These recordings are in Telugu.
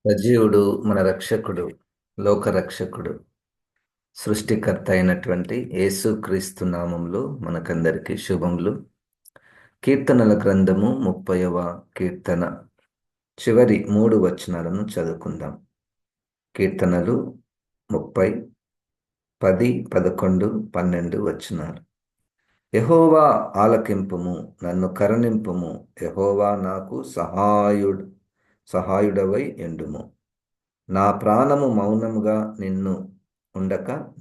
సజీవుడు, మన రక్షకుడు, లోక రక్షకుడు, సృష్టికర్త అయినటువంటి యేసుక్రీస్తు నామంలో మనకందరికీ శుభములు. కీర్తనల గ్రంథము 30వ కీర్తన చివరి 3 వచనాలను చదువుకుందాం. కీర్తనలు 30, 10, 11, 12 వచనాలు. యెహోవా ఆలకింపుము, నన్ను కరుణింపుము. యెహోవా నాకు సహాయుడవై ఎండుము. నా ప్రాణము మౌనముగా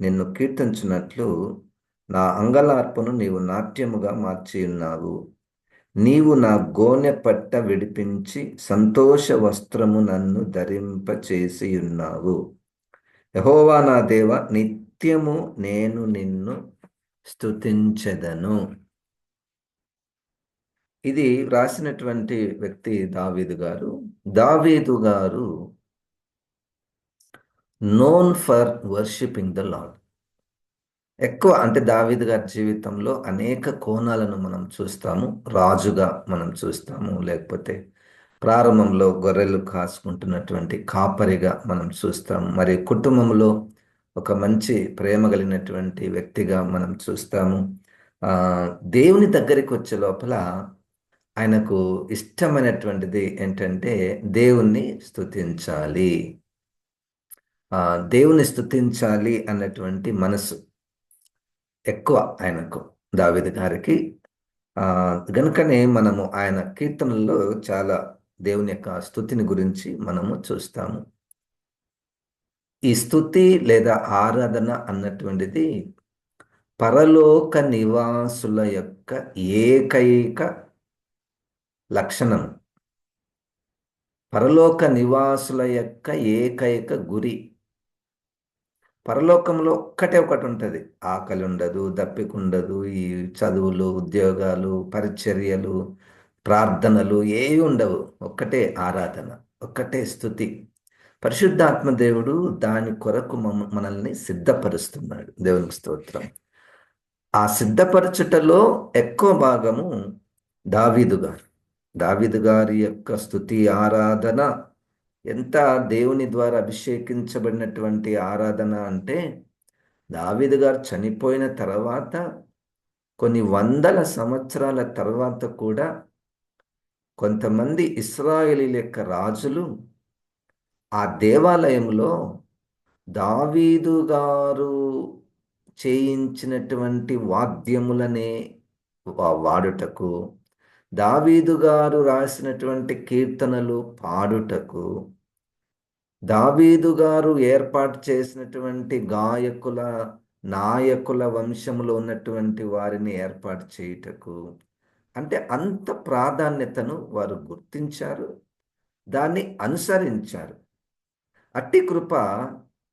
నిన్ను కీర్తించున్నట్లు నా అంగలార్పును నీవు నాట్యముగా మార్చియున్నావు. నీవు నా గోనె పట్ట విడిపించి సంతోష వస్త్రము నన్ను ధరింపచేసియున్నావు. యెహోవా నా దేవ, నిత్యము నేను నిన్ను స్తుతించెదను. ఇది రాసినటువంటి వ్యక్తి దావీదు గారు. దావీదు గారు known for worshipping the lord. ఎక్కువ అంటే దావీదు గారి జీవితంలో అనేక కోణాలను మనం చూస్తాము. రాజుగా మనం చూస్తాము, లేకపోతే ప్రారంభంలో గొర్రెలు కాసుకుంటున్నటువంటి కాపరిగా మనం చూస్తాము, మరి కుటుంబంలో ఒక మంచి ప్రేమ కలిగినటువంటి వ్యక్తిగా మనం చూస్తాము. ఆ దేవుని దగ్గరికి వచ్చే లోపల ఆయనకు ఇష్టమైనటువంటిది ఏంటంటే దేవుణ్ణి స్తుతించాలి. దేవుని స్తుతించాలి అన్నటువంటి మనసు ఎక్కువ ఆయనకు, దావీదు గారికి. గనుకనే మనము ఆయన కీర్తనల్లో చాలా దేవుని యొక్క స్తుతిని గురించి మనము చూస్తాము. ఈ స్తుతి లేదా ఆరాధన అన్నటువంటిది పరలోక నివాసుల యొక్క ఏకైక లక్షణం, పరలోక నివాసుల యొక్క ఏకైక గురి. పరలోకంలో ఒక్కటే ఒకటి ఉంటుంది. ఆకలి ఉండదు, దప్పిక ఉండదు, ఈ చదువులు, ఉద్యోగాలు, పరిచర్యలు, ప్రార్థనలు ఏవి ఉండవు. ఒక్కటే ఆరాధన, ఒక్కటే స్తుతి. పరిశుద్ధాత్మ దేవుడు దాని కొరకు మనల్ని సిద్ధపరుస్తున్నాడు. దేవునికి స్తోత్రం. ఆ సిద్ధపరచుటలో ఎక్కువ భాగము దావీదు గారి యొక్క స్తుతి ఆరాధన ఎంత దేవుని ద్వారా అభిషేకించబడినటువంటి ఆరాధన అంటే, దావీదు గారు చనిపోయిన తర్వాత కొన్ని వందల సంవత్సరాల తర్వాత కూడా కొంతమంది ఇశ్రాయేలీయుల యొక్క రాజులు ఆ దేవాలయంలో దావీదు గారు చేయించినటువంటి వాద్యములనే వాడుటకు, దావీదు గారు రాసినటువంటి కీర్తనలు పాడుటకు, దావీదు గారు ఏర్పాటు చేసినటువంటి నాయకుల వంశములో ఉన్నటువంటి వారిని ఏర్పాటు చేయుటకు, అంటే అంత ప్రాధాన్యతను వారు గుర్తించారు, దాన్ని అనుసరించారు. అట్టి కృప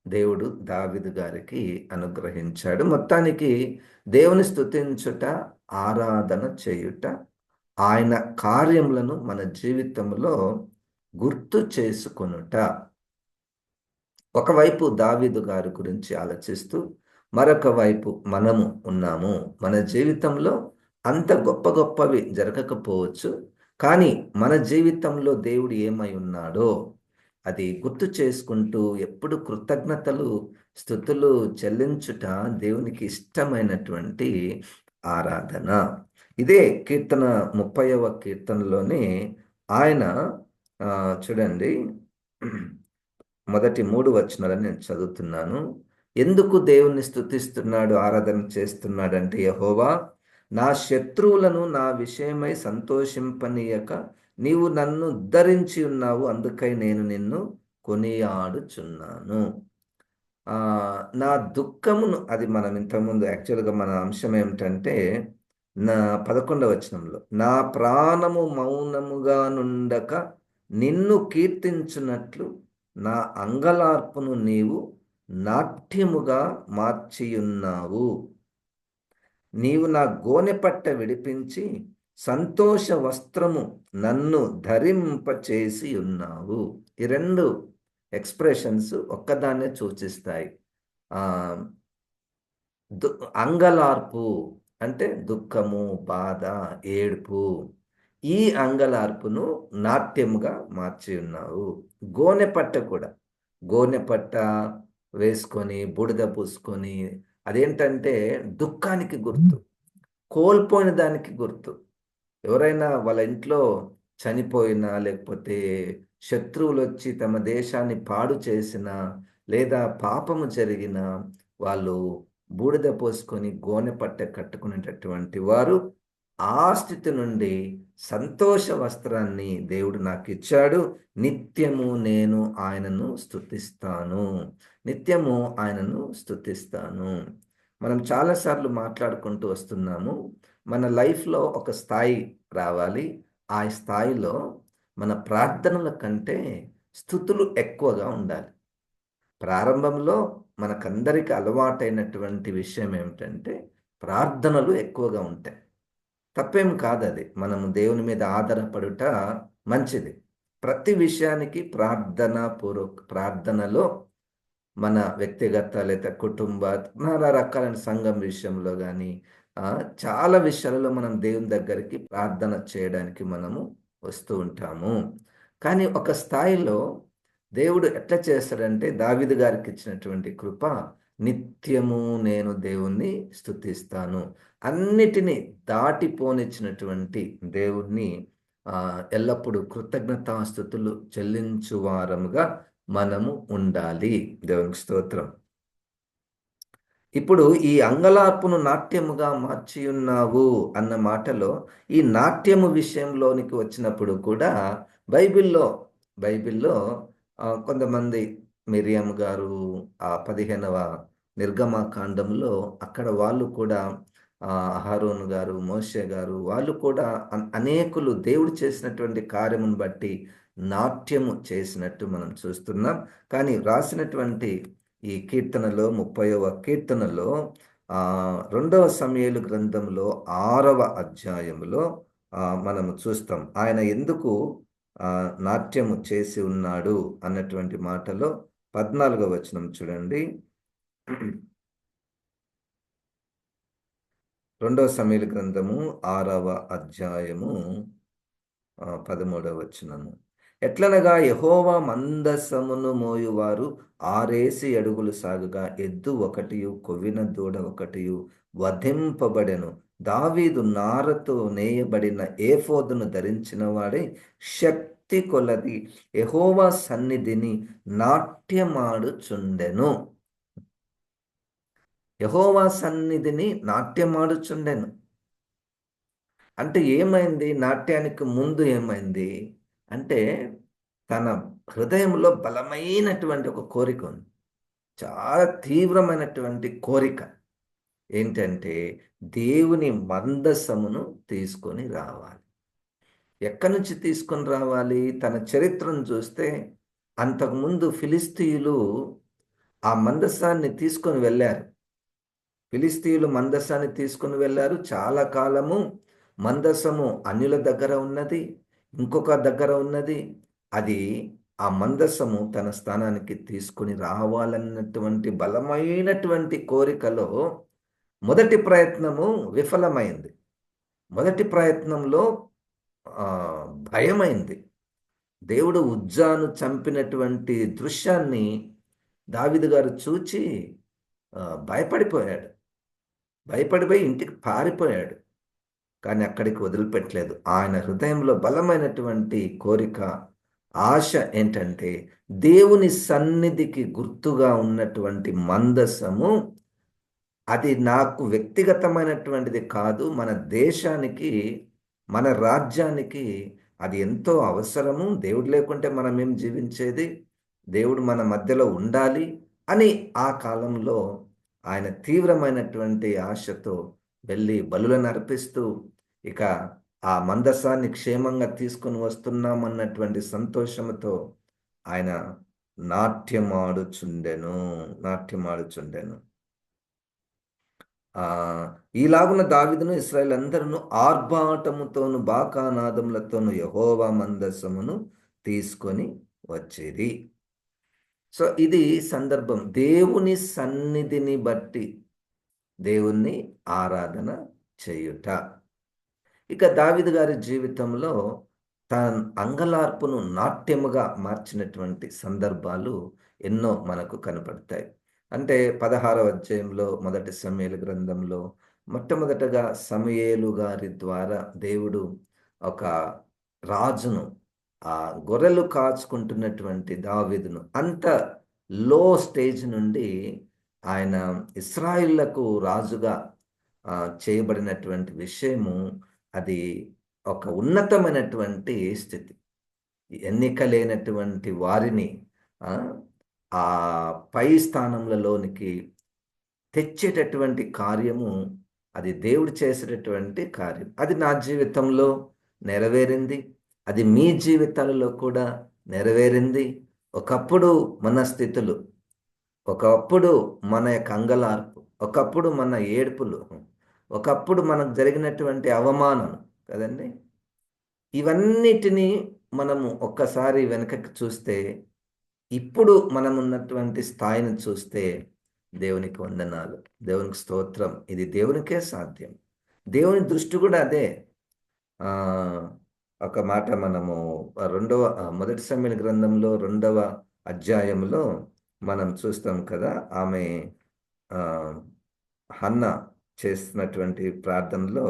దేవుడు దావీదు గారికి అనుగ్రహించాడు. మొత్తానికి దేవుని స్తుతించుట, ఆరాధన చేయుట, ఆయన కార్యములను మన జీవితంలో గుర్తు చేసుకొనుట. ఒకవైపు దావీదు గారి గురించి ఆలోచిస్తూ మరొక వైపు మనము ఉన్నాము. మన జీవితంలో అంత గొప్ప గొప్పవి జరగకపోవచ్చు, కానీ మన జీవితంలో దేవుడు ఏమై ఉన్నాడో అది గుర్తు చేసుకుంటూ ఎప్పుడు కృతజ్ఞతలు, స్తుతులు చెల్లించుట దేవునికి ఇష్టమైనటువంటి ఆరాధన. ఇదే కీర్తన 30వ కీర్తనలోనే ఆయన చూడండి, మొదటి 3 వచనాలను నేను చదువుతున్నాను. ఎందుకు దేవుణ్ణి స్తుతిస్తున్నాడు, ఆరాధన చేస్తున్నాడంటే, యెహోవా నా శత్రువులను నా విషయమై సంతోషింపనీయక నీవు నన్ను ఉద్ధరించి ఉన్నావు, అందుకై నేను నిన్ను కొనియాడుచున్నాను. నా దుఃఖమును, అది మనం ఇంతకుముందు యాక్చువల్గా మన అంశం ఏమిటంటే, నా 11వ వచనంలో నా ప్రాణము మౌనముగా నుండక నిన్ను కీర్తించున్నట్లు నా అంగలార్పును నీవు నాట్యముగా మార్చియున్నావు. నీవు నా గోనెపట్ట విడిపించి సంతోష వస్త్రము నన్ను ధరింపచేసి ఉన్నావు. ఈ రెండు ఎక్స్ప్రెషన్స్ ఒక్కదాన్నే సూచిస్తాయి. ఆ అంగలార్పు అంటే దుఃఖము, బాధ, ఏడుపు, ఈ అంగలార్పును నాట్యముగా మార్చి ఉన్నావు. గోనెపట్ట కూడా. గోనెపట్ట వేసుకొని, బూడిద పూసుకొని అదేంటంటే దుఃఖానికి గుర్తు. కోల్పోయిన దానికి గుర్తు. ఎవరైనా వాళ్ళ ఇంట్లో చనిపోయినా, లేకపోతే శత్రువులొచ్చి తమ దేశాన్ని పాడు చేసినా, లేదా పాపము జరిగినా, వాళ్ళు బూడిద పోసుకొని గోనె పట్టె కట్టుకునేటటువంటి వారు ఆ స్థితి నుండి సంతోష వస్త్రాన్ని దేవుడు నాకిచ్చాడు. నిత్యము నేను ఆయనను స్తుతిస్తాను. నిత్యము ఆయనను స్తుతిస్తాను. మనం చాలా సార్లు మాట్లాడుకుంటూ వస్తున్నాము. మన లైఫ్‌లో ఒక స్థాయి రావాలి. ఆ స్థాయిలో మన ప్రార్థనల కంటే స్తుతులు ఎక్కువగా ఉండాలి. ప్రారంభంలో మనకందరికి అలవాటైనటువంటి విషయం ఏమిటంటే ప్రార్థనలు ఎక్కువగా ఉంటాయి. తప్పేం కాదది. మనము దేవుని మీద ఆధారపడుట మంచిది. ప్రతి విషయానికి ప్రార్థనలో మన వ్యక్తిగత లేదా కుటుంబ నానా రకాలైన సంఘం విషయంలో గానీ, చాలా విషయాలలో మనం దేవుని దగ్గరికి ప్రార్థన చేయడానికి మనము వస్తూ ఉంటాము. కానీ ఒక స్థాయిలో దేవుడు ఎట్లా చేస్తాడంటే దావీదు గారికిచ్చినటువంటి కృప నిత్యము నేను దేవుణ్ణి స్తుతిస్తాను. అన్నిటిని దాటిపోనిచ్చినటువంటి దేవుణ్ణి ఎల్లప్పుడూ కృతజ్ఞతాస్తుతులు చెల్లించు వారముగా మనము ఉండాలి. దేవునికి స్తోత్రం. ఇప్పుడు ఈ అంగలార్పును నాట్యముగా మార్చియున్నావు అన్న మాటలో, ఈ నాట్యము విషయంలోనికి వచ్చినప్పుడు కూడా బైబిల్‌లో బైబిల్‌లో కొంతమంది మిరియం గారు 15వ నిర్గమకాండంలో అక్కడ వాళ్ళు కూడా అహరోను గారు, మోషే గారు వాళ్ళు కూడా అనేకులు దేవుడు చేసినటువంటి కార్యమును బట్టి నాట్యము చేసినట్టు మనం చూస్తున్నాం. కానీ రాసినటువంటి ఈ కీర్తనలో 30వ కీర్తనలో 2వ సమూయేలు గ్రంథంలో 6వ అధ్యాయములో మనము చూస్తాం. ఆయన ఎందుకు నాట్యము చేసి ఉన్నాడు అన్నటువంటి మాటలో 14వ వచనం చూడండి. 2వ సమూయేలు గ్రంథము 6వ అధ్యాయము 13వ వచనము. ఎట్లనగా యెహోవా మందసమును మోయువారు 6 అడుగులు సాగగా ఎద్దు ఒకటియు కొవ్విన దూడ ఒకటియు వధింపబడెను. దావీదు నారతో నేయబడిన ఏఫోదును ధరించిన వాడే శక్తి కొలది యెహోవా సన్నిధిని నాట్యమాడుచుండెను. యెహోవా సన్నిధిని నాట్యమాడుచుండెను. అంటే ఏమైంది? నాట్యానికి ముందు ఏమైంది? అంటే తన హృదయంలో బలమైనటువంటి ఒక కోరిక ఉంది. చాలా తీవ్రమైనటువంటి కోరిక. ఏంటంటే దేవుని మందసమును తీసుకొని రావాలి. ఎక్కడి నుంచి తీసుకొని రావాలి? తన చరిత్రను చూస్తే అంతకుముందు ఫిలిష్తీయులు ఆ మందసాన్ని తీసుకొని వెళ్లారు. ఫిలిష్తీయులు మందసాన్ని తీసుకొని వెళ్లారు. చాలా కాలము మందసము అన్యుల దగ్గర ఉన్నది. ఇంకొక దగ్గర ఉన్నది. అది ఆ మందసము తన స్థానానికి తీసుకొని రావాలన్నటువంటి బలమైనటువంటి కోరికలో మొదటి ప్రయత్నము విఫలమైంది. మొదటి ప్రయత్నంలో భయమైంది. దేవుడు ఉజ్జాను చంపినటువంటి దృశ్యాన్ని దావీదు గారు చూచి భయపడిపోయాడు. భయపడిపోయి ఇంటికి పారిపోయాడు. కానీ అక్కడికి వదిలిపెట్టలేదు. ఆయన హృదయంలో బలమైనటువంటి కోరిక, ఆశ ఏంటంటే దేవుని సన్నిధికి గుర్తుగా ఉన్నటువంటి మందసము అది నాకు వ్యక్తిగతమైనటువంటిది కాదు. మన దేశానికి, మన రాజ్యానికి అది ఎంతో అవసరము. దేవుడు లేకుంటే మనమేం జీవించేది? దేవుడు మన మధ్యలో ఉండాలి అని ఆ కాలంలో ఆయన తీవ్రమైనటువంటి ఆశతో వెళ్ళి బలులను అర్పిస్తూ ఇక ఆ మందసాన్ని క్షేమంగా తీసుకొని వస్తున్నామన్నటువంటి సంతోషముతో ఆయన నాట్యమాడుచుండెను. నాట్యమాడుచుండెను. ఈలాగున దావీదును ఇశ్రాయేలందరును ఆర్భాటముతోను బాకానాదములతోను యెహోవా మందసమును తీసుకొని వచ్చిరి. సో ఇది సందర్భం. దేవుని సన్నిధిని బట్టి దేవుణ్ణి ఆరాధన చేయుట. ఇక దావీదు గారి జీవితంలో తన అంగలార్పును నాట్యముగా మార్చినటువంటి సందర్భాలు ఎన్నో మనకు కనపడతాయి. అంటే 16వ అధ్యాయంలో మొదటి సమూయేలు గ్రంథంలో మొట్టమొదటగా సమూయేలు గారి ద్వారా దేవుడు ఒక రాజును గొర్రెలు కాచుకుంటున్నటువంటి దావీదును అంత లో స్టేజ్ నుండి ఆయన ఇశ్రాయేలులకు రాజుగా చేయబడినటువంటి విషయము అది ఒక ఉన్నతమైనటువంటి స్థితి. ఎన్నిక లేనటువంటి వారిని ఆ! ఆ పై స్థానములలోనికి తెచ్చేటటువంటి కార్యము అది దేవుడు చేసేటటువంటి కార్యం. అది నా జీవితంలో నెరవేరింది. అది మీ జీవితాలలో కూడా నెరవేరింది. ఒకప్పుడు మన స్థితులు, ఒకప్పుడు మన యొక్క అంగలార్పు, ఒకప్పుడు మన ఏడుపులు, ఒకప్పుడు మనకు జరిగినటువంటి అవమానం కదండీ! ఇవన్నిటిని మనము ఒక్కసారి వెనకకి చూస్తే, ఇప్పుడు మనమున్నటువంటి స్థాయిని చూస్తే దేవునికి వందనాలు. దేవునికి స్తోత్రం. ఇది దేవునికే సాధ్యం. దేవుని దృష్టి కూడా అదే. ఆహ్, ఒక మాట మనము మొదటి సమూయేలు గ్రంథంలో 2వ అధ్యాయంలో మనం చూస్తాం కదా! ఆమె ఆహ్, హన్నా చేస్తున్నటువంటి ప్రార్థనలో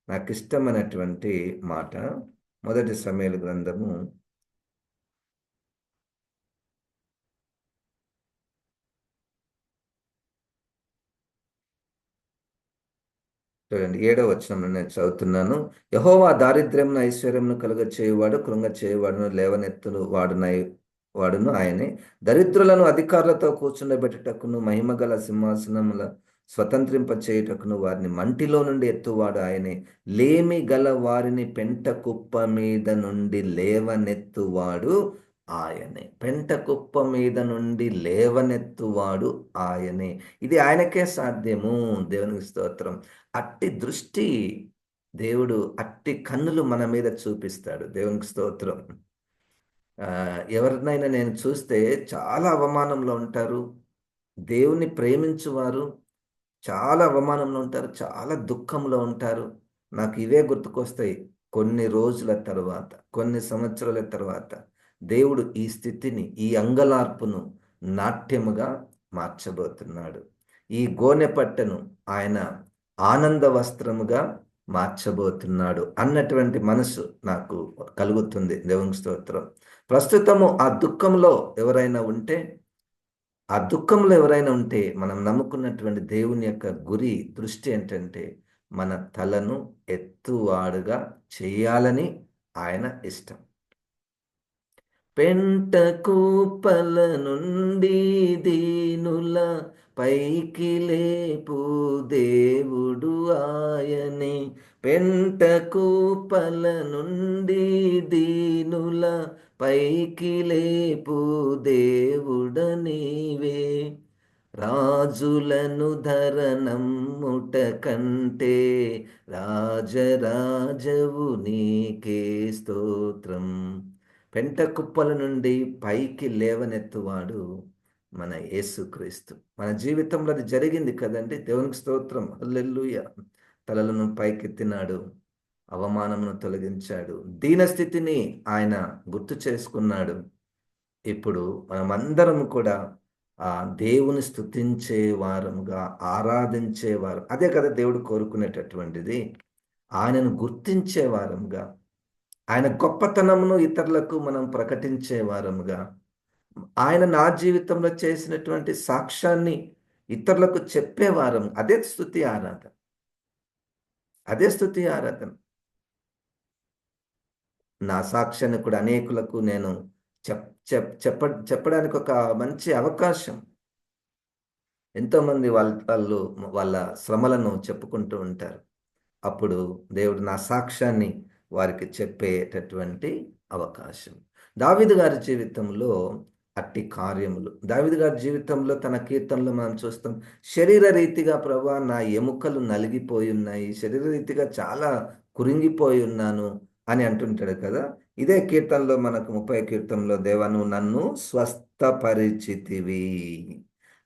నాకిష్టమైనటువంటి మాట. మొదటి సమూయేలు గ్రంథము చూడండి 7వ వచనంలో నేను చదువుతున్నాను. యెహోవా దారిద్ర్యమును, ఐశ్వర్యమును కలుగచేయువాడు, కృంగచేయువాడును, లేవనెత్తును వాడును ఆయనే. దరిద్రులను అధికారులతో కూర్చుండబెట్టుటకును, మహిమగల సింహాసనముల స్వతంత్రింపచేయుటకును, వారిని మంటిలో నుండి ఎత్తువాడు ఆయనే. లేమి గల వారిని పెంట కుప్ప మీద నుండి లేవనెత్తువాడు ఆయనే. పెంట కుప్ప మీద నుండి లేవనెత్తువాడు ఆయనే. ఇది ఆయనకే సాధ్యము. దేవునికి స్తోత్రం. అట్టి దృష్టి దేవుడు, అట్టి కన్నులు మన మీద చూపిస్తాడు. దేవునికి స్తోత్రం. ఎవరినైనా నేను చూస్తే చాలా అవమానంలో ఉంటారు. దేవుని ప్రేమించువారు చాలా అవమానంలో ఉంటారు. చాలా దుఃఖంలో ఉంటారు. నాకు ఇవే గుర్తుకొస్తాయి. కొన్ని రోజుల తరువాత, కొన్ని సంవత్సరాల తరువాత దేవుడు ఈ స్థితిని, ఈ అంగలార్పును నాట్యముగా మార్చబోతున్నాడు. ఈ గోనె పట్టెను ఆయన ఆనంద వస్త్రముగా మార్చబోతున్నాడు అన్నటువంటి మనసు నాకు కలుగుతుంది. దేవునికి స్తోత్రం. ప్రస్తుతము ఆ దుఃఖంలో ఎవరైనా ఉంటే ఆ దుఃఖంలో ఎవరైనా ఉంటే మనం నమ్ముకున్నటువంటి దేవుని యొక్క గురి, దృష్టి ఏంటంటే మన తలను ఎత్తువాడుగా చేయాలని ఆయన ఇష్టం. పెంట కూపల నుండి దీనుల పైకి లేపు దేవుడు ఆయనే. పెంట కూపల నుండి దీనుల పైకి లేపు దేవుడ నీవే. రాజులను ధరనమ్ముట కంటే రాజరాజవు నీకే స్తోత్రం. పెంట కుప్పల నుండి పైకి లేవనెత్తువాడు మన యేసుక్రీస్తు. మన జీవితంలో అది జరిగింది కదండి. దేవునికి స్తోత్రం. హల్లెలూయా. తలలను పైకెత్తినాడు, అవమానమును తొలగించాడు, దీనస్థితిని ఆయన గుర్తు చేసుకున్నాడు. ఇప్పుడు మనమందరం కూడా దేవుని స్తుతించే వారముగా, ఆరాధించేవారు, అదే కదా దేవుడు కోరుకునేటటువంటిది. ఆయనను గుర్తించే వారముగా, ఆయన గొప్పతనమును ఇతరులకు మనం ప్రకటించే వారముగా, ఆయన నా జీవితంలో చేసినటువంటి సాక్ష్యాన్ని ఇతరులకు చెప్పేవారం. అదే స్తుతి ఆరాధన. అదే స్తుతి ఆరాధన. నా సాక్ష్యాన్ని కూడా అనేకులకు నేను చెప్ చెప్ చెప్ప చెప్పడానికి ఒక మంచి అవకాశం. ఎంతోమంది వాళ్ళ శ్రమలను చెప్పుకుంటూ ఉంటారు. అప్పుడు దేవుడు నా సాక్ష్యాన్ని వారికి చెప్పేటటువంటి అవకాశం. దావీదు గారి జీవితంలో అట్టి కార్యములు. దావీదు గారి జీవితంలో తన కీర్తనలో మనం చూస్తాం. శరీర రీతిగా ప్రభా నా ఎముకలు నలిగిపోయి ఉన్నాయి. శరీర రీతిగా చాలా కురింగిపోయి ఉన్నాను అని అంటుంటాడు కదా! ఇదే కీర్తనలో మనకు 30 కీర్తనలో దేవా నువ్వు నన్ను స్వస్థపరిచితివి.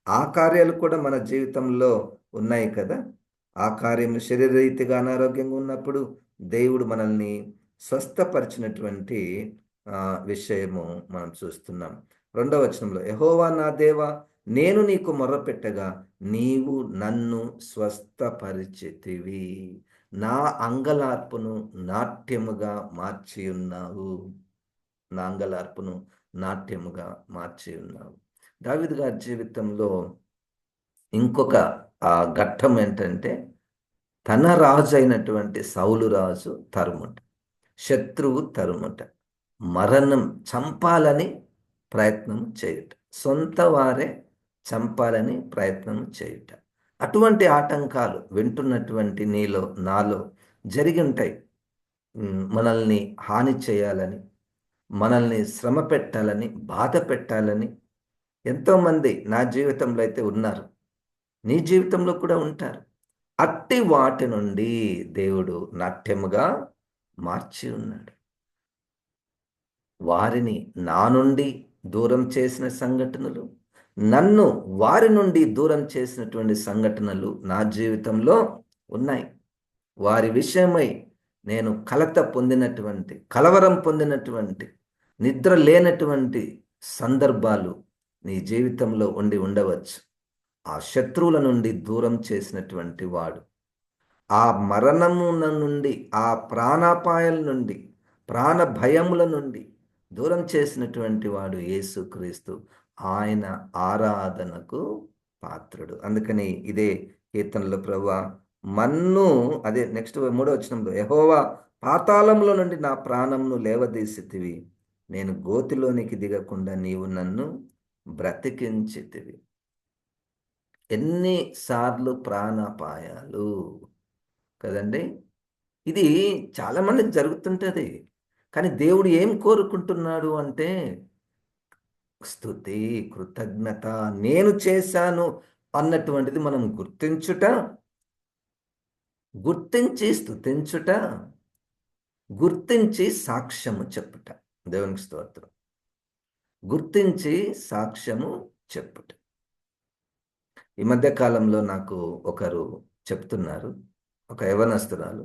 ఆ కార్యాలు కూడా మన జీవితంలో ఉన్నాయి కదా! ఆ కార్యములు శరీరరీతిగా అనారోగ్యంగా ఉన్నప్పుడు దేవుడు మనల్ని స్వస్థపరిచినటువంటి విషయము మనం చూస్తున్నాం. 2వ వచనంలో, యెహోవా నా దేవా, నేను నీకు మొర్రపెట్టగా నీవు నన్ను స్వస్థపరిచితివి. నా అంగలార్పును నాట్యముగా మార్చి ఉన్నావు. నా అంగలార్పును నాట్యముగా మార్చి ఉన్నావు. దావీదు గారి జీవితంలో ఇంకొక ఘట్టం ఏంటంటే, తన రాజు అయినటువంటి సౌలు రాజు తరుముట, శత్రువు తరుముట, మరణం చంపాలని ప్రయత్నం చేయుట, సొంత వారే చంపాలని ప్రయత్నం చేయుట. అటువంటి ఆటంకాలు వింటున్నటువంటి నీలో నాలో జరిగి ఉంటాయి. మనల్ని హాని చేయాలని, మనల్ని శ్రమ పెట్టాలని, బాధ పెట్టాలని ఎంతోమంది నా జీవితంలో అయితే ఉన్నారు. నీ జీవితంలో కూడా ఉంటారు. అట్టి వాటి నుండి దేవుడు నాట్యముగా మార్చి ఉన్నాడు. వారిని నా నుండి దూరం చేసిన సంఘటనలు, నన్ను వారి నుండి దూరం చేసినటువంటి సంఘటనలు నా జీవితంలో ఉన్నాయి. వారి విషయమై నేను కలవరం పొందినటువంటి, నిద్ర లేనటువంటి సందర్భాలు నీ జీవితంలో ఉండి ఉండవచ్చు. ఆ శత్రువుల నుండి దూరం చేసినటువంటి వాడు, ఆ మరణమున నుండి, ఆ ప్రాణాపాయాల నుండి, ప్రాణ భయముల నుండి దూరం చేసినటువంటి వాడు యేసుక్రీస్తు. ఆయన ఆరాధనకు పాత్రుడు. అందుకని ఇదే కీర్తనలో ప్రభువా మన్ను, అదే నెక్స్ట్ 3వ వచనంలో, యెహోవా పాతాళంలో నుండి నా ప్రాణంను లేవదీసితివి, నేను గోతిలోనికి దిగకుండా నీవు నన్ను బ్రతికించితివి. ఎన్నిసార్లు ప్రాణాపాయాలు కదండి! ఇది చాలా మందికి జరుగుతుంటది. కానీ దేవుడు ఏం కోరుకుంటున్నాడు అంటే, స్తుతి, కృతజ్ఞత, నేను చేశాను అన్నటువంటిది మనం గుర్తించుట, గుర్తించి స్తుతించుట, గుర్తించి సాక్ష్యము చెప్పుట. దేవునికి స్తోత్రం. గుర్తించి సాక్ష్యము చెప్పుట. ఈ మధ్య కాలంలో నాకు ఒకరు చెప్తున్నారు, ఒక యవనస్తురాలు,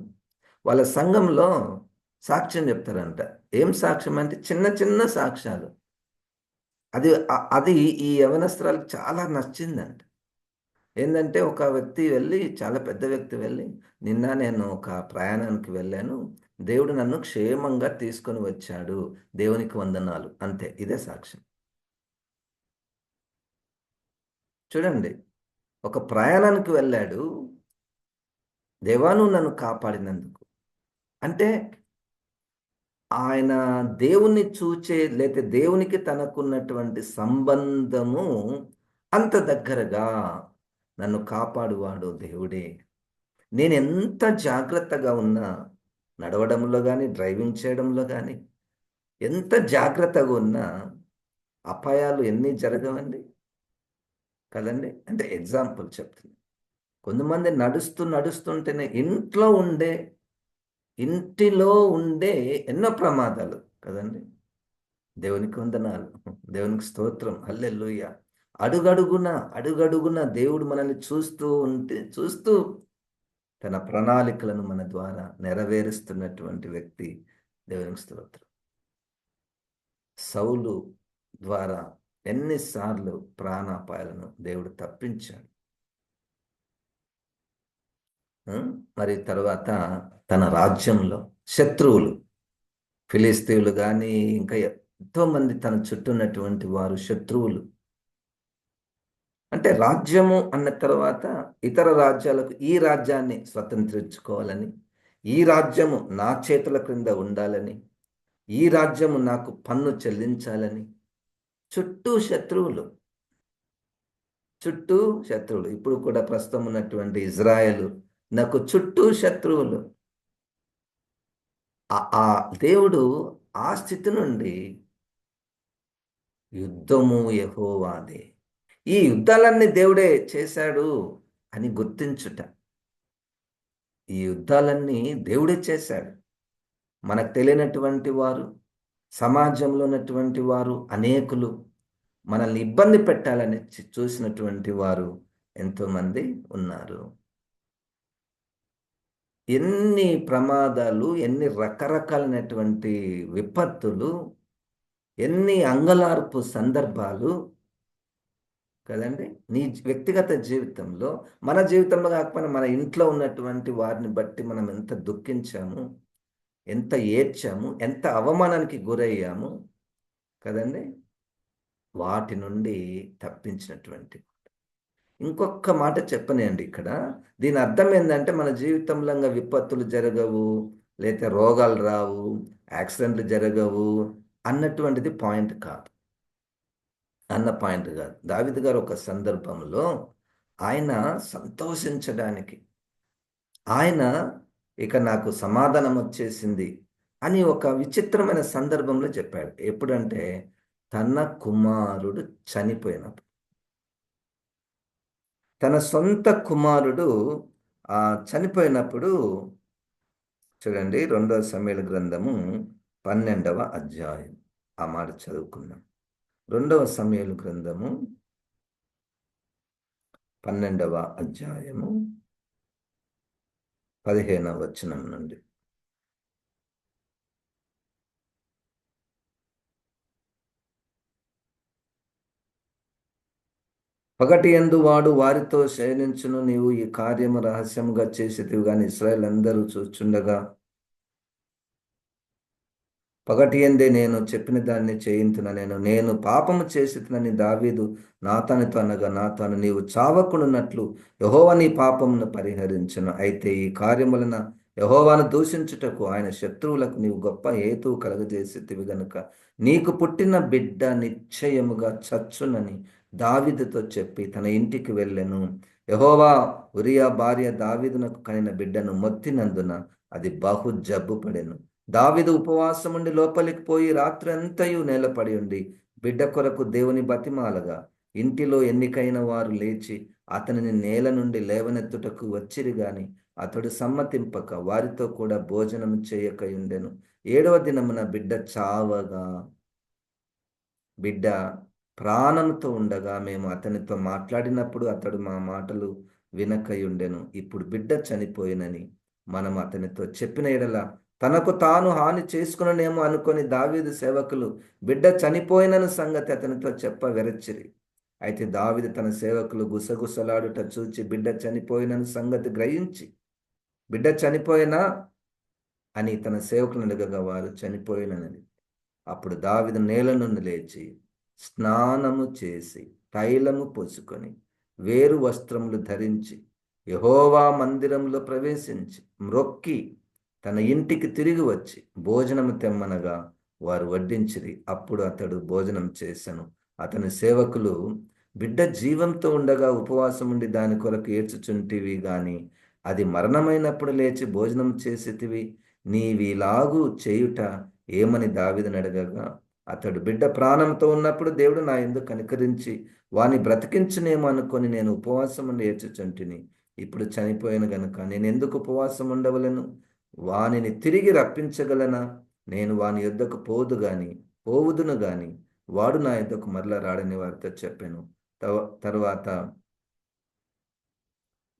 వాళ్ళ సంఘంలో సాక్ష్యం చెప్తారంట. ఏం సాక్ష్యం అంటే చిన్న చిన్న సాక్ష్యాలు. అది ఈ యవనస్తురాలకు చాలా నచ్చిందంట. ఏందంటే, ఒక వ్యక్తి వెళ్ళి, చాలా పెద్ద వ్యక్తి వెళ్ళి, నిన్న నేను ఒక ప్రయాణానికి వెళ్ళాను, దేవుడు నన్ను క్షేమంగా తీసుకొని వచ్చాడు, దేవునికి వందనాలు, అంతే. ఇదే సాక్ష్యం. చూడండి, ఒక ప్రయాణానికి వెళ్ళాడు, దేవా నువ్వు నన్ను కాపాడినందుకు. అంటే ఆయన దేవుణ్ణి చూచే, లేతే దేవునికి తనకున్నటువంటి సంబంధము అంత దగ్గరగా, నన్ను కాపాడువాడు దేవుడే. నేనెంత జాగ్రత్తగా ఉన్నా, నడవడంలో గానీ, డ్రైవింగ్ చేయడంలో గానీ, ఎంత జాగ్రత్తగా ఉన్నా అపాయాలు ఎన్ని జరగవండి కదండి! అంటే ఎగ్జాంపుల్ చెప్తున్నా. కొంతమంది నడుస్తుంటేనే ఇంటిలో ఉండే ఎన్నో ప్రమాదాలు కదండి! దేవునికి వందనాలు. దేవునికి స్తోత్రం. హల్లెలూయా. అడుగడుగున దేవుడు మనల్ని చూస్తూ తన ప్రణాళికలను మన ద్వారా నెరవేరుస్తున్నటువంటి వ్యక్తి. దేవునికి స్తోత్రం. సౌలు ద్వారా ఎన్నిసార్లు ప్రాణాపాయాలను దేవుడు తప్పించాడు. మరి తర్వాత తన రాజ్యంలో శత్రువులు, ఫిలిస్తీయులు గాని, ఇంకా ఎంతోమంది తన చుట్టూ ఉన్నటువంటి వారు శత్రువులు. అంటే రాజ్యము అన్న తర్వాత ఇతర రాజ్యాలకు ఈ రాజ్యాన్ని స్వతంత్రించుకోవాలని, ఈ రాజ్యము నా చేతుల క్రింద ఉండాలని, ఈ రాజ్యము నాకు పన్ను చెల్లించాలని చుట్టూ శత్రువులు. ఇప్పుడు కూడా ప్రస్తుతం ఉన్నటువంటి ఇజ్రాయెలు నాకు చుట్టూ శత్రువులు. ఆ దేవుడు ఆ స్థితి నుండి, యుద్ధము యెహోవాదే, ఈ యుద్ధాలన్నీ దేవుడే చేశాడు అని గుర్తించుట. ఈ యుద్ధాలన్నీ దేవుడే చేశాడు. మనకు తెలియనటువంటి వారు, సమాజంలో ఉన్నటువంటి వారు అనేకులు, మనల్ని ఇబ్బంది పెట్టాలని చూసినటువంటి వారు ఎంతోమంది ఉన్నారు. ఎన్ని ప్రమాదాలు, ఎన్ని రకరకాలైనటువంటి విపత్తులు, ఎన్ని అంగలార్పు సందర్భాలు కదండి. నీ వ్యక్తిగత జీవితంలో, మన జీవితంలో కాకపోయినా మన ఇంట్లో ఉన్నటువంటి వారిని బట్టి మనం ఎంత దుఃఖించాము, ఎంత ఏడ్చాము, ఎంత అవమానానికి గురయ్యాము కదండి. వాటి నుండి తప్పించినటువంటి ఇంకొక మాట చెప్పనండి ఇక్కడ. దీని అర్థం ఏందంటే మన జీవితంలో ఇంగ విపత్తులు జరగవు, లేతే రోగాలు రావు, యాక్సిడెంట్లు జరగవు అన్నటువంటిది పాయింట్ కాదు. పాయింట్ కాదు. దావీదు గారు ఒక సందర్భంలో ఆయన సంతోషించడానికి, ఆయన ఇక నాకు సమాధానం వచ్చేసింది అని ఒక విచిత్రమైన సందర్భంలో చెప్పాడు. ఎప్పుడంటే తన కుమారుడు చనిపోయినప్పుడు. తన సొంత కుమారుడు చనిపోయినప్పుడు చూడండి 2 సమూయేలు గ్రంథము 12వ అధ్యాయం. ఆ మాట చదువుకుందాం. 2 సమూయేలు గ్రంథము 12వ అధ్యాయము 15వ వచనం నుండి. పగటియందు వాడు వారితో శయనించును, నీవు ఈ కార్యము రహస్యముగా చేసితివి గాని ఇశ్రాయేలు అందరూ చూచుండగా పగటియందే నేను చెప్పిన దాన్ని నేను పాపము చేసితినని దావీదు నాతానుతో అనగా, నాతాను నీవు చావకుండునట్లు యెహోవా నీ పాపమును పరిహరించును. అయితే ఈ కార్యములన యెహోవాను దూషించుటకు ఆయన శత్రువులకు నీవు గొప్ప హేతువు కలుగజేసితివి గనుక నీకు పుట్టిన బిడ్డ నిశ్చయముగా చచ్చునని దావీదుతో చెప్పి తన ఇంటికి వెళ్ళెను. యెహోవా ఉరియా భార్య దావీదునకు కనిన బిడ్డను మొత్తినందున అది బహు జబ్బుపడెను. దావీదు ఉపవాసముండి లోపలికి పోయి రాత్రంతయు నేలపడి ఉండి బిడ్డ కొరకు దేవుని బతిమాలగా ఇంటిలో ఎన్నికైన వారు లేచి అతనిని నేల నుండి లేవనెత్తుటకు వచ్చిరి గాని అతడు సమ్మతింపక వారితో కూడా భోజనం చేయకయుండెను. 7వ దినమున బిడ్డ ప్రాణంతో ఉండగా మేము అతనితో మాట్లాడినప్పుడు అతడు మా మాటలు వినకయుండెను. ఇప్పుడు బిడ్డ చనిపోయినని మనం అతనితో చెప్పిన ఎడల తనకు తాను హాని చేసుకుననేమో అనుకొని దావీదు సేవకులు బిడ్డ చనిపోయినని సంగతి అతనితో చెప్ప వెరచిరి. అయితే దావీదు తన సేవకులు గుసగుసలాడుట చూచి బిడ్డ చనిపోయినని సంగతి గ్రహించి బిడ్డ చనిపోయినా అని తన సేవకులను అడగగా వారు చనిపోయినని. అప్పుడు దావీదు నేల నుండి లేచి స్నానము చేసి తైలము పోసుకొని వేరు వస్త్రములు ధరించి యెహోవా మందిరంలో ప్రవేశించి మ్రొక్కి తన ఇంటికి తిరిగి వచ్చి భోజనము తెమ్మనగా వారు వడ్డించిరి. అప్పుడు అతడు భోజనం చేసెను. అతని సేవకులు బిడ్డ జీవంతో ఉండగా ఉపవాసం ఉండి దాని కొరకు ఏడ్చుచుంటివి గాని అది మరణమైనప్పుడు లేచి భోజనం చేసేటివి, నీవిలాగు చేయుట ఏమని దావీదును అడగగా అతడు బిడ్డ ప్రాణంతో ఉన్నప్పుడు దేవుడు నా యందు కనికరించి వాని బ్రతికించునేమో అనుకొని నేను ఉపవాసం ఉండి ఏడ్చుచుంటిని. ఇప్పుడు చనిపోయాను గనుక నేను ఎందుకు ఉపవాసం ఉండవలను? వానిని తిరిగి రప్పించగలనా? నేను వాని యొద్దకు పోవుదును గాని వాడు నా యొద్దకు మరల రాడని వారితో చెప్పాను. తరువాత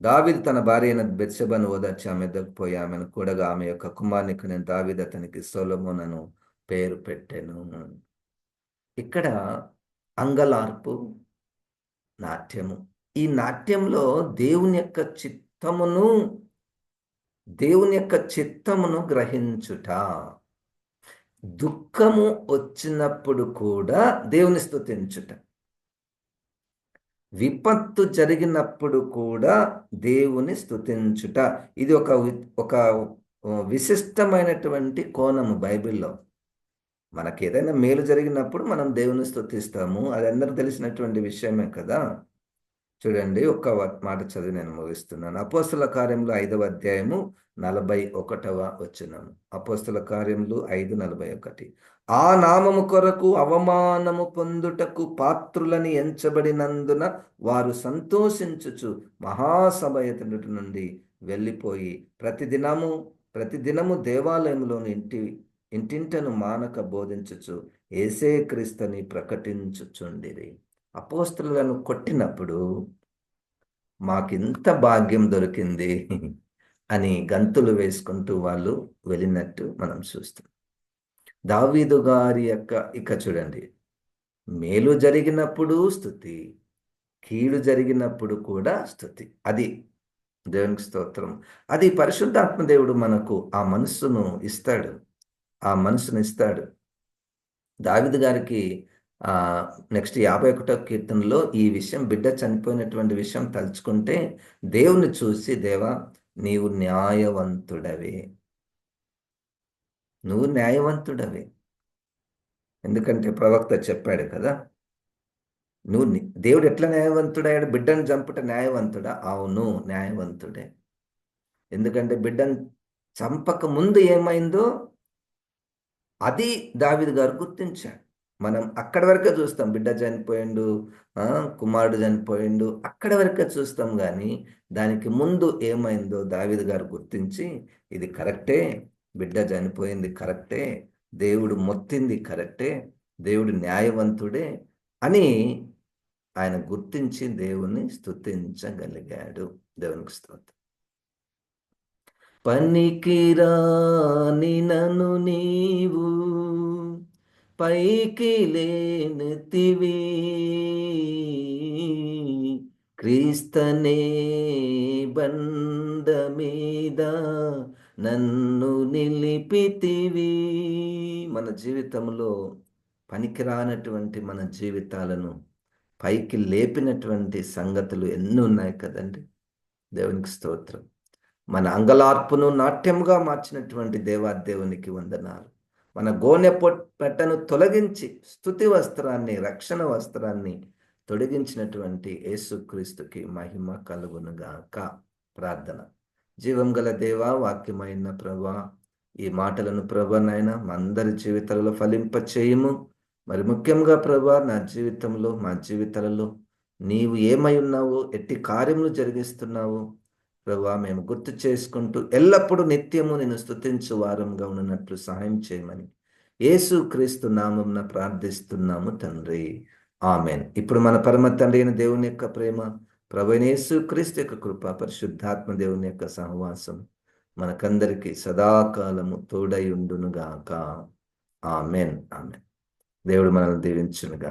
దావీదు తన భార్య అయిన బెత్షెబను ఓదార్చి ఆమె యొద్దకు పోయి ఆమెను కూడగా ఆమె యొక్క కుమారుని కనిన దావీదు అతనికి సొలొమోనును పేరు పెట్టెను. ఇక్కడ అంగలార్పు, నాట్యము. ఈ నాట్యంలో దేవుని యొక్క చిత్తమును గ్రహించుట. దుఃఖము వచ్చినప్పుడు కూడా దేవుని స్తుతించుట, విపత్తు జరిగినప్పుడు కూడా దేవుని స్తుతించుట. ఇది ఒక విశిష్టమైనటువంటి కోణము బైబిల్లో. మనకి ఏదైనా మేలు జరిగినప్పుడు మనం దేవుని స్తుతిస్తాము. అది అందరికి తెలిసినటువంటి విషయమే కదా. చూడండి, ఒక్క మాట చదివి నేను ముగిస్తున్నాను. అపోస్తుల కార్యములు 5వ అధ్యాయము 41వ వచనము. అపోస్తుల కార్యములు 5:41. ఆ నామము కొరకు అవమానము పొందుటకు పాత్రులని ఎంచబడినందున వారు సంతోషించుచు మహాసభ ఎదుటి నుండి వెళ్ళిపోయి ప్రతిదినము దేవాలయంలోని ఇంటింటను మానక బోధించుచు యేసే క్రీస్తుని ప్రకటించుచుండిరి. అపోస్తలులను కొట్టినప్పుడు మాకింత భాగ్యం దొరికింది, అని గంతులు వేసుకుంటూ వాళ్ళు వెళ్ళినట్టు మనం చూస్తాం. దావీదు గారి యొక్క ఇక చూడండి, మేలు జరిగినప్పుడు స్తుతి, కీడు జరిగినప్పుడు కూడా స్తుతి. అది దేవునికి స్తోత్రం. అది పరిశుద్ధాత్మ దేవుడు మనకు ఆ మనస్సును ఇస్తాడు. ఆ మనస్సును ఇస్తాడు. దావీదు గారికి నెక్స్ట్ 51వ కీర్తనలో ఈ విషయం, బిడ్డ చనిపోయినటువంటి విషయం తలుచుకుంటే దేవుని చూసి, దేవా నీవు న్యాయవంతుడవే, నువ్వు న్యాయవంతుడవే. ఎందుకంటే ప్రవక్త చెప్పాడు కదా, దేవుడు ఎట్లా న్యాయవంతుడయ్యాడు? బిడ్డను చంపుట న్యాయవంతుడా? అవును, న్యాయవంతుడే. ఎందుకంటే బిడ్డను చంపక ముందు ఏమైందో అది దావీదు గారు గుర్తించాడు. మనం అక్కడి వరకే చూస్తాం, బిడ్డ చనిపోయిండు, కుమారుడు చనిపోయిండు, అక్కడి వరకే చూస్తాం. కానీ దానికి ముందు ఏమైందో దావీదు గారు గుర్తించి, ఇది కరెక్టే, బిడ్డ చనిపోయింది కరెక్టే, దేవుడు మొత్తింది కరెక్టే, దేవుడు న్యాయవంతుడే అని ఆయన గుర్తించి దేవుణ్ణి స్తుతించగలిగాడు. దేవునికి స్తోత్రం. పనికిరాని నన్ను నీవు పైకి లేనెత్తివి, క్రీస్తనే బండ మీద నన్ను నిలిపితివి. మన జీవితంలో పనికిరానటువంటి మన జీవితాలను పైకి లేపినటువంటి సంగతులు ఎన్ని ఉన్నాయి కదండి. దేవునికి స్తోత్రం. మన అంగలార్పును నాట్యంగా మార్చినటువంటి దేవాదేవునికి వందనాలు. మన గోనె పెట్టను తొలగించి స్తుతి వస్త్రాన్ని, రక్షణ వస్త్రాన్ని తొలగించినటువంటి యేసుక్రీస్తుకి మహిమ కలుగునుగాక. ప్రార్థన. జీవం గల దేవా, వాక్యమైన ప్రభా, ఈ మాటలను ప్రభా నాయన మా అందరి జీవితాలలో ఫలింపచేయము. మరి ముఖ్యంగా ప్రభా, నా జీవితంలో, మా జీవితాలలో నీవు ఏమై ఉన్నావో, ఎట్టి కార్యములు జరిగిస్తున్నావో ప్రభా మేము గుర్తు చేసుకుంటూ ఎల్లప్పుడూ నిత్యము నేను స్తుతించు వారంగా ఉన్నట్లు సహాయం చేయమని యేసు క్రీస్తు నామమున ప్రార్థిస్తున్నాము తండ్రి. ఆమెన్. ఇప్పుడు మన పరమ తండ్రి అయిన దేవుని యొక్క ప్రేమ, ప్రభువైన యేసు క్రీస్తు యొక్క కృప, పరిశుద్ధాత్మ దేవుని యొక్క సహవాసం మనకందరికీ సదాకాలము తోడై ఉండునుగాక. ఆమెన్. ఆమెన్. దేవుడు మనల్ని దీవించునుగాక.